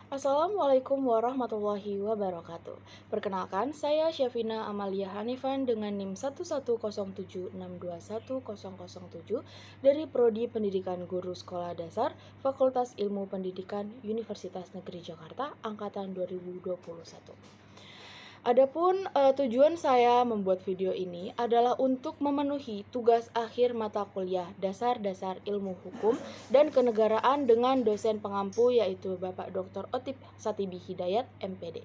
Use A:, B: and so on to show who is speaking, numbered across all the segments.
A: Assalamualaikum warahmatullahi wabarakatuh. Perkenalkan, saya Syafina Amalia Hanifan dengan NIM 11076211007 dari Prodi Pendidikan Guru Sekolah Dasar Fakultas Ilmu Pendidikan Universitas Negeri Jakarta Angkatan 2021. Adapun tujuan saya membuat video ini adalah untuk memenuhi tugas akhir mata kuliah Dasar-Dasar Ilmu Hukum dan Kenegaraan dengan dosen pengampu yaitu Bapak Dr. Otip Satibi Hidayat, MPD.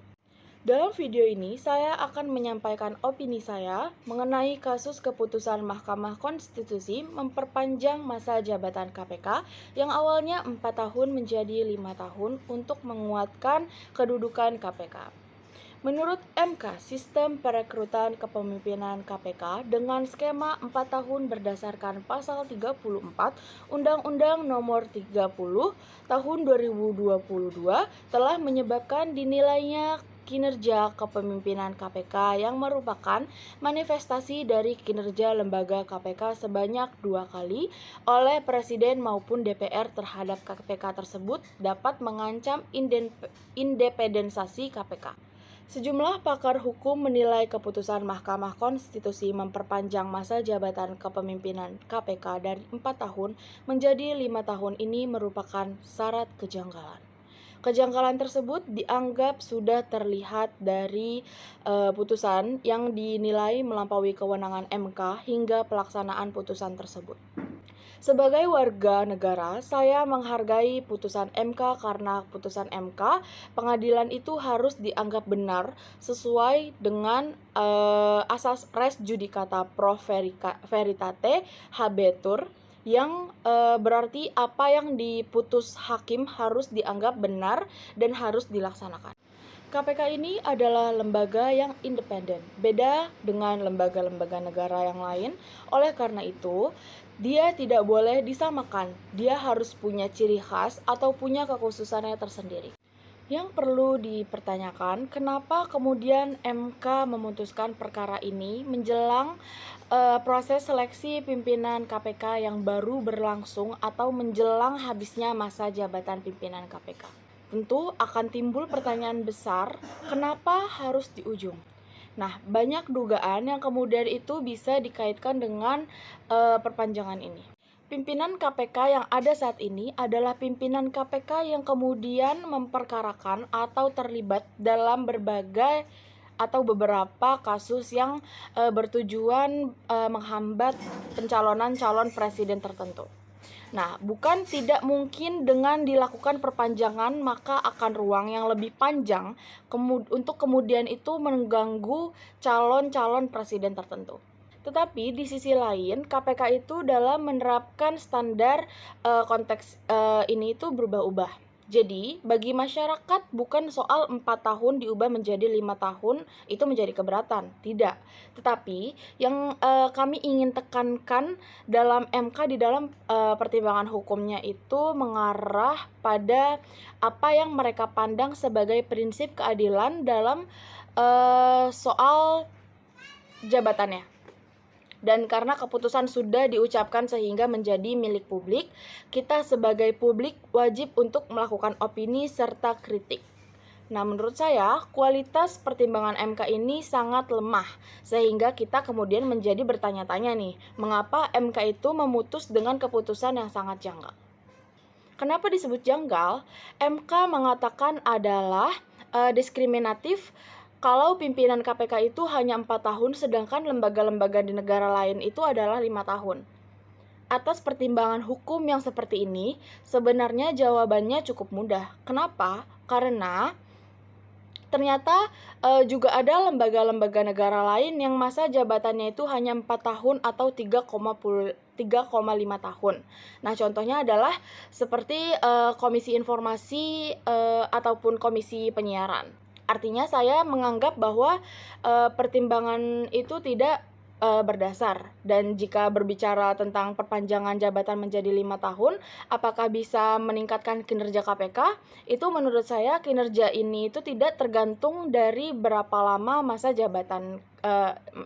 A: Dalam video ini, saya akan menyampaikan opini saya mengenai kasus keputusan Mahkamah Konstitusi memperpanjang masa jabatan KPK yang awalnya 4 tahun menjadi 5 tahun untuk menguatkan kedudukan KPK. Menurut MK, sistem perekrutan kepemimpinan KPK dengan skema 4 tahun berdasarkan pasal 34 Undang-Undang Nomor 30 Tahun 2022 telah menyebabkan dinilainya kinerja kepemimpinan KPK yang merupakan manifestasi dari kinerja lembaga KPK sebanyak 2 kali oleh Presiden maupun DPR terhadap KPK tersebut dapat mengancam independensasi KPK. Sejumlah pakar hukum menilai keputusan Mahkamah Konstitusi memperpanjang masa jabatan kepemimpinan KPK dari 4 tahun menjadi 5 tahun ini merupakan syarat kejanggalan. Kejanggalan tersebut dianggap sudah terlihat dari putusan yang dinilai melampaui kewenangan MK hingga pelaksanaan putusan tersebut. Sebagai warga negara, saya menghargai putusan MK karena putusan MK, pengadilan itu harus dianggap benar sesuai dengan asas res judicata pro veritate habetur yang berarti apa yang diputus hakim harus dianggap benar dan harus dilaksanakan. KPK ini adalah lembaga yang independen, beda dengan lembaga-lembaga negara yang lain. Oleh karena itu, dia tidak boleh disamakan. Dia harus punya ciri khas atau punya kekhususannya tersendiri. Yang perlu dipertanyakan, kenapa kemudian MK memutuskan perkara ini menjelang proses seleksi pimpinan KPK yang baru berlangsung atau menjelang habisnya masa jabatan pimpinan KPK? Tentu akan timbul pertanyaan besar, kenapa harus di ujung? Nah, banyak dugaan yang kemudian itu bisa dikaitkan dengan perpanjangan ini. Pimpinan KPK yang ada saat ini adalah pimpinan KPK yang kemudian memperkarakan atau terlibat dalam berbagai atau beberapa kasus yang bertujuan menghambat pencalonan calon presiden tertentu. Nah, bukan tidak mungkin dengan dilakukan perpanjangan maka akan ruang yang lebih panjang untuk kemudian itu mengganggu calon-calon presiden tertentu. Tetapi di sisi lain, KPK itu dalam menerapkan standar konteks ini itu berubah-ubah. Jadi, bagi masyarakat bukan soal 4 tahun diubah menjadi 5 tahun itu menjadi keberatan, tidak. Tetapi yang kami ingin tekankan dalam MK di dalam pertimbangan hukumnya itu mengarah pada apa yang mereka pandang sebagai prinsip keadilan dalam soal jabatannya. Dan karena keputusan sudah diucapkan sehingga menjadi milik publik, kita sebagai publik wajib untuk melakukan opini serta kritik. Nah, menurut saya, kualitas pertimbangan MK ini sangat lemah, sehingga kita kemudian menjadi bertanya-tanya nih, mengapa MK itu memutus dengan keputusan yang sangat janggal? Kenapa disebut janggal? MK mengatakan adalah diskriminatif kalau pimpinan KPK itu hanya 4 tahun, sedangkan lembaga-lembaga di negara lain itu adalah 5 tahun. Atas pertimbangan hukum yang seperti ini, sebenarnya jawabannya cukup mudah. Kenapa? Karena ternyata juga ada lembaga-lembaga negara lain yang masa jabatannya itu hanya 4 tahun atau 3,5 tahun. Nah, contohnya adalah seperti Komisi Informasi ataupun Komisi Penyiaran. Artinya saya menganggap bahwa pertimbangan itu tidak berdasar. Dan jika berbicara tentang perpanjangan jabatan menjadi 5 tahun, apakah bisa meningkatkan kinerja KPK? Itu menurut saya kinerja ini itu tidak tergantung dari berapa lama masa jabatan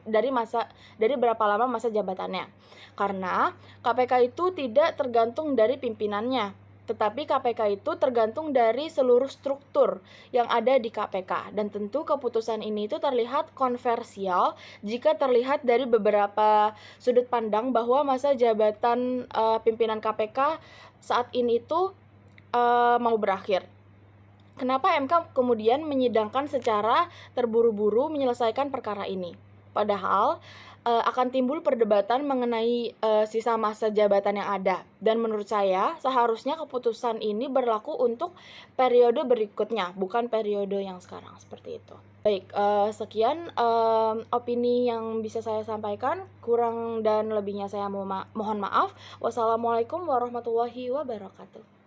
A: dari berapa lama masa jabatannya. Karena KPK itu tidak tergantung dari pimpinannya. Tetapi KPK itu tergantung dari seluruh struktur yang ada di KPK, dan tentu keputusan ini itu terlihat kontroversial jika terlihat dari beberapa sudut pandang bahwa masa jabatan pimpinan KPK saat ini itu mau berakhir. Kenapa MK kemudian menyidangkan secara terburu-buru menyelesaikan perkara ini? Padahal akan timbul perdebatan mengenai sisa masa jabatan yang ada. Dan menurut saya seharusnya keputusan ini berlaku untuk periode berikutnya, bukan periode yang sekarang, seperti itu. Baik, sekian opini yang bisa saya sampaikan. Kurang dan lebihnya saya mohon maaf. Wassalamualaikum warahmatullahi wabarakatuh.